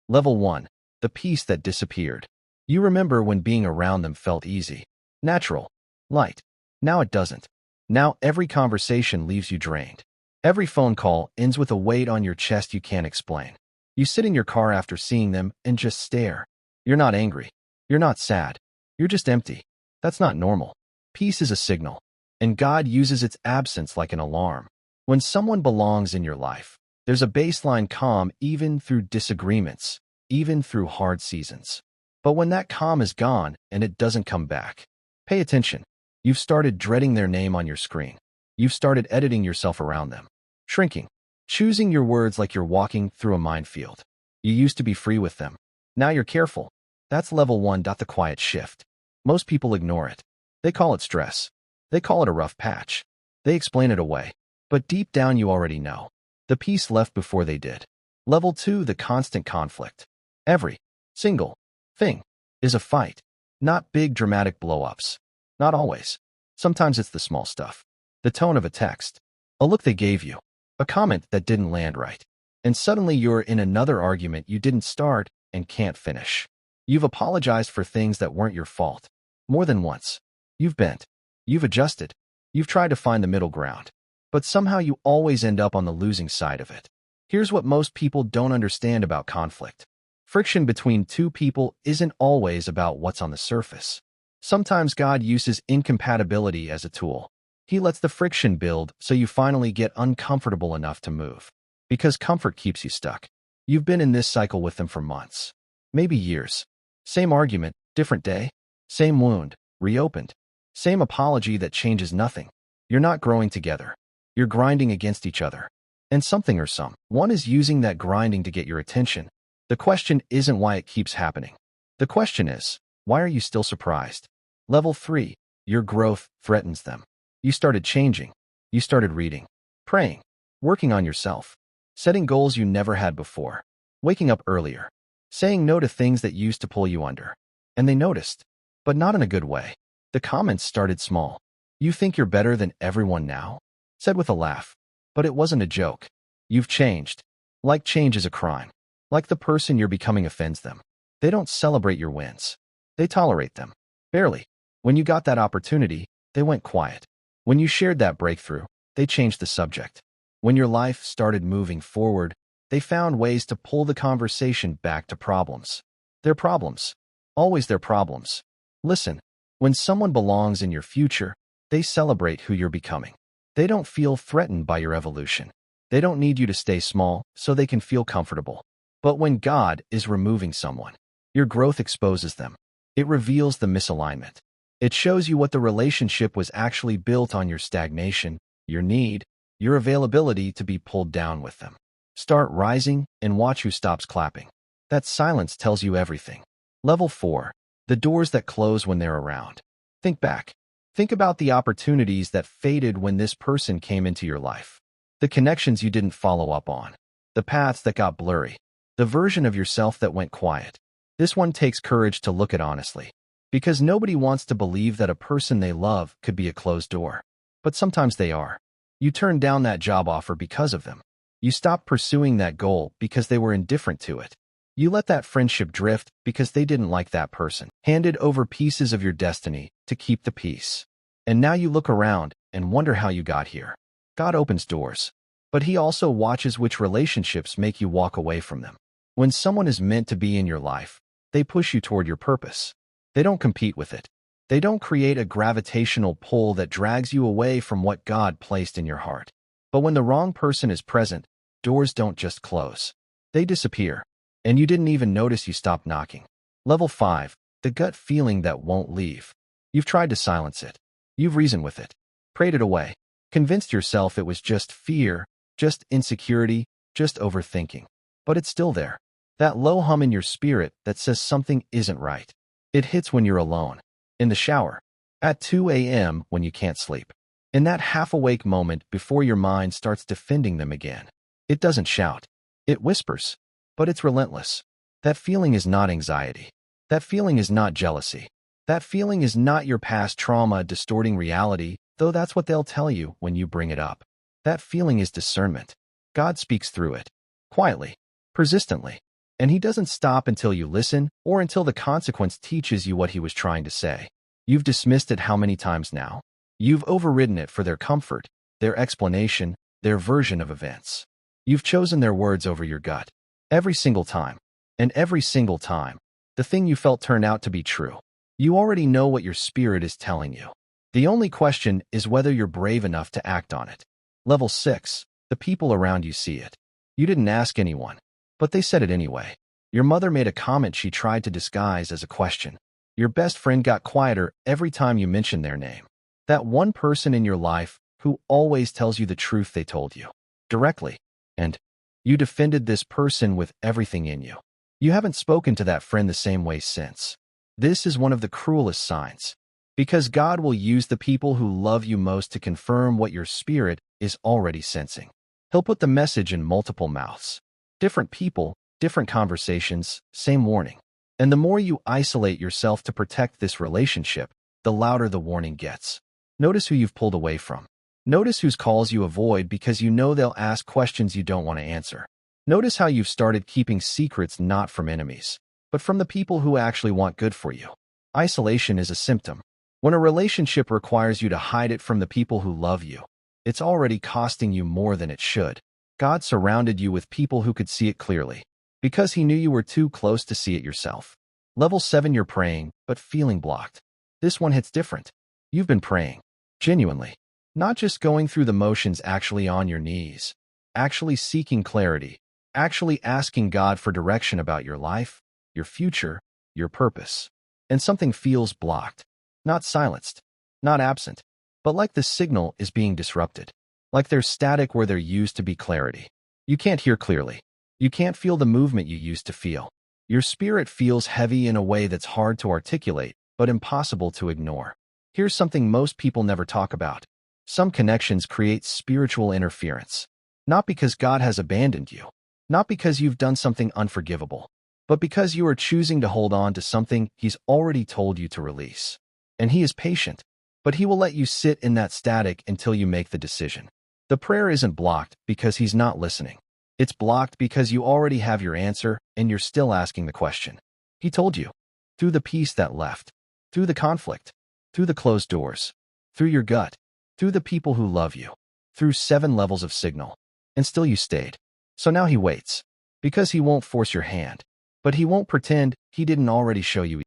Level 1. The peace that disappeared. You remember when being around them felt easy, natural, light. Now it doesn't. Now every conversation leaves you drained. Every phone call ends with a weight on your chest you can't explain. You sit in your car after seeing them and just stare. You're not angry. You're not sad. You're just empty. That's not normal. Peace is a signal, and God uses its absence like an alarm. When someone belongs in your life, there's a baseline calm even through disagreements, even through hard seasons. But when that calm is gone and it doesn't come back, pay attention. You've started dreading their name on your screen. You've started editing yourself around them, shrinking, choosing your words like you're walking through a minefield. You used to be free with them. Now you're careful. That's level 1. The quiet shift. Most people ignore it. They call it stress. They call it a rough patch. They explain it away. But deep down you already know. The peace left before they did. Level 2. The constant conflict. Every single thing is a fight. Not big dramatic blow-ups. Not always. Sometimes it's the small stuff. The tone of a text. A look they gave you. A comment that didn't land right. And suddenly you're in another argument you didn't start and can't finish. You've apologized for things that weren't your fault. More than once. You've bent. You've adjusted. You've tried to find the middle ground. But somehow you always end up on the losing side of it. Here's what most people don't understand about conflict. Friction between two people isn't always about what's on the surface. Sometimes God uses incompatibility as a tool. He lets the friction build so you finally get uncomfortable enough to move. Because comfort keeps you stuck. You've been in this cycle with them for months. Maybe years. Same argument, different day. Same wound, reopened. Same apology that changes nothing. You're not growing together. You're grinding against each other. And something or someone is using that grinding to get your attention. The question isn't why it keeps happening. The question is, why are you still surprised? Level 3. Your growth threatens them. You started changing. You started reading, praying, working on yourself, setting goals you never had before, waking up earlier, saying no to things that used to pull you under. And they noticed, but not in a good way. The comments started small. You think you're better than everyone now? Said with a laugh. But it wasn't a joke. You've changed. Like change is a crime. Like the person you're becoming offends them. They don't celebrate your wins. They tolerate them. Barely. When you got that opportunity, they went quiet. When you shared that breakthrough, they changed the subject. When your life started moving forward, they found ways to pull the conversation back to problems. Their problems. Always their problems. Listen, when someone belongs in your future, they celebrate who you're becoming. They don't feel threatened by your evolution. They don't need you to stay small so they can feel comfortable. But when God is removing someone, your growth exposes them. It reveals the misalignment. It shows you what the relationship was actually built on: your stagnation, your need, your availability to be pulled down with them. Start rising and watch who stops clapping. That silence tells you everything. Level 4. The doors that close when they're around. Think back. Think about the opportunities that faded when this person came into your life. The connections you didn't follow up on. The paths that got blurry. The version of yourself that went quiet. This one takes courage to look at honestly. Because nobody wants to believe that a person they love could be a closed door. But sometimes they are. You turned down that job offer because of them. You stopped pursuing that goal because they were indifferent to it. You let that friendship drift because they didn't like that person. Handed over pieces of your destiny to keep the peace. And now you look around and wonder how you got here. God opens doors. But He also watches which relationships make you walk away from them. When someone is meant to be in your life, they push you toward your purpose. They don't compete with it. They don't create a gravitational pull that drags you away from what God placed in your heart. But when the wrong person is present, doors don't just close. They disappear. And you didn't even notice you stopped knocking. Level 5. The gut feeling that won't leave. You've tried to silence it. You've reasoned with it. Prayed it away. Convinced yourself it was just fear, just insecurity, just overthinking. But it's still there. That low hum in your spirit that says something isn't right. It hits when you're alone. In the shower. At 2 a.m. when you can't sleep. In that half-awake moment before your mind starts defending them again. It doesn't shout. It whispers. But it's relentless. That feeling is not anxiety. That feeling is not jealousy. That feeling is not your past trauma distorting reality, though that's what they'll tell you when you bring it up. That feeling is discernment. God speaks through it. Quietly. Persistently. And he doesn't stop until you listen or until the consequence teaches you what he was trying to say. You've dismissed it how many times now? You've overridden it for their comfort, their explanation, their version of events. You've chosen their words over your gut. Every single time. And every single time, the thing you felt turned out to be true. You already know what your spirit is telling you. The only question is whether you're brave enough to act on it. Level 6. The people around you see it. You didn't ask anyone, but they said it anyway. Your mother made a comment she tried to disguise as a question. Your best friend got quieter every time you mentioned their name. That one person in your life who always tells you the truth they told you. Directly. And you defended this person with everything in you. You haven't spoken to that friend the same way since. This is one of the cruelest signs. Because God will use the people who love you most to confirm what your spirit is already sensing. He'll put the message in multiple mouths. Different people, different conversations, same warning. And the more you isolate yourself to protect this relationship, the louder the warning gets. Notice who you've pulled away from. Notice whose calls you avoid because you know they'll ask questions you don't want to answer. Notice how you've started keeping secrets not from enemies, but from the people who actually want good for you. Isolation is a symptom. When a relationship requires you to hide it from the people who love you, it's already costing you more than it should. God surrounded you with people who could see it clearly, because he knew you were too close to see it yourself. Level 7. You're praying, but feeling blocked. This one hits different. You've been praying. Genuinely. Not just going through the motions, actually on your knees. Actually seeking clarity. Actually asking God for direction about your life, your future, your purpose. And something feels blocked. Not silenced. Not absent. But like the signal is being disrupted. Like there's static where there used to be clarity. You can't hear clearly. You can't feel the movement you used to feel. Your spirit feels heavy in a way that's hard to articulate, but impossible to ignore. Here's something most people never talk about. Some connections create spiritual interference. Not because God has abandoned you. Not because you've done something unforgivable. But because you are choosing to hold on to something he's already told you to release. And he is patient, but he will let you sit in that static until you make the decision. The prayer isn't blocked because he's not listening. It's blocked because you already have your answer and you're still asking the question. He told you. Through the peace that left. Through the conflict. Through the closed doors. Through your gut. Through the people who love you. Through 7 levels of signal. And still you stayed. So now he waits. Because he won't force your hand. But he won't pretend he didn't already show you.